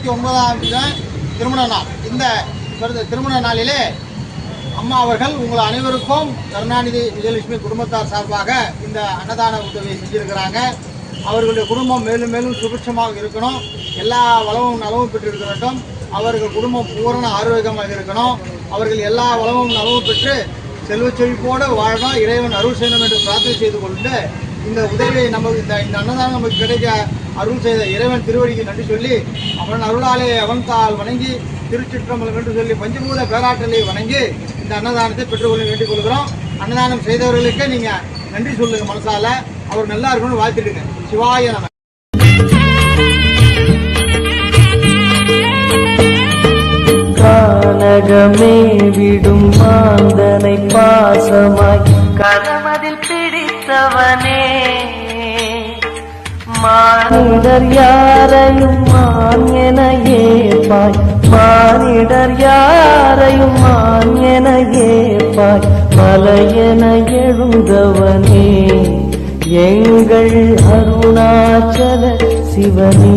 59வது திருமண நாள். இந்த திருமண நாளிலே அம்மா அவர்கள் உங்கள் அனைவருக்கும் கருணாநிதி விஜயலட்சுமி குடும்பத்தார் சார்பாக இந்த அன்னதான உதவியை செஞ்சிருக்கிறாங்க. அவர்களுடைய குடும்பம் மேலும் மேலும் சுபிட்சமாக இருக்கணும், எல்லா வளமும் நலமும் பெற்று இருக்க வேண்டும், அவர்கள் குடும்பம் பூரண ஆரோக்கியமாக இருக்கணும், அவர்கள் எல்லா வளமும் நலமும் பெற்று செல்வ செழிப்போடு வாழணும், இறைவன் அருள் செய்யணும் என்று பிரார்த்தனை செய்து கொண்டு இந்த உதவியை நமக்கு இந்த அன்னதானம் நமக்கு கிடைக்க அருள் செய்த இறைவன் திருவடிக்கு நன்றி சொல்லி அவன் அருளாலே அவன் தாள் வணங்கி திருச்சிற்றம்பலம் என்று சொல்லி பஞ்சபூத பேராற்றலை வணங்கி இந்த அன்னதானத்தை பெற்றுக்கொள்ள வேண்டிக் கொள்கிறோம். அன்னதானம் செய்தவர்களுக்கு நீங்க நன்றி சொல்லுங்க, மனசால அவர் நல்லா இருக்கணும்னு வாழ்த்திடுங்க. சிவாய நம. கானகமே விடும் மாந்தனை பாசமாய் கரமதில் பிடித்தவனே, மானிடர் யாரையும் மான் என ஏற்பாய், மானிடர் யாரையும் மான் என ஏற்பாய், மலையென எழுந்தவனே எங்கள் அருணாச்சல சிவனே.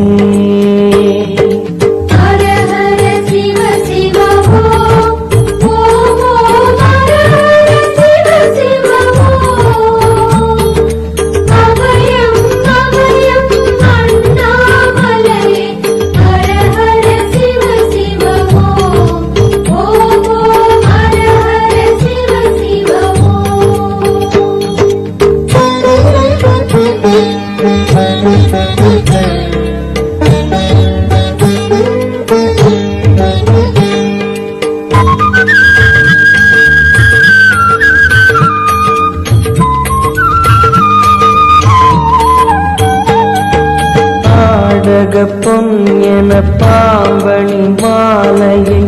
பொன் என பாம்பணி மாலையை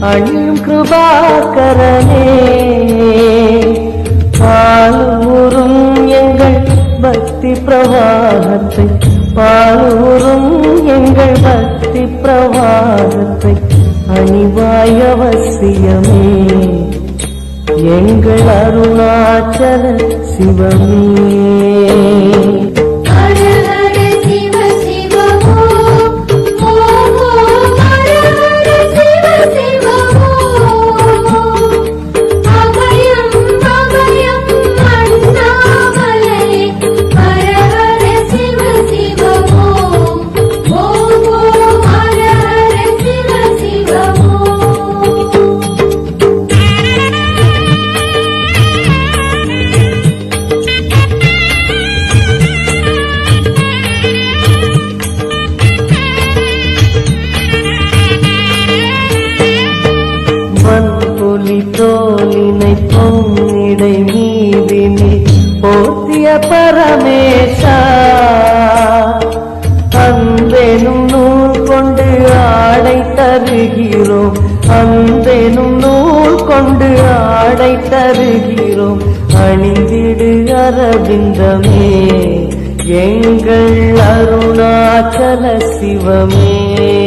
அணியும் கிருபாகரனே, பாலூரும் எங்கள் பக்தி பிரவாகத்தை, பாலூரும் எங்கள் பக்தி பிரவாகத்தை அணிவாய் அவசியமே எங்கள் அருணாச்சல சிவமே. தோலினை பொன்னிடை மீதினி போத்திய பரமேசா, அந்தேனும் நூல் கொண்டு ஆடை தருகிறோம், அந்தேனும் நூல் கொண்டு ஆடை தருகிறோம், அணிந்திடு அரவிந்தமே எங்கள் அருணாச்சல சிவமே.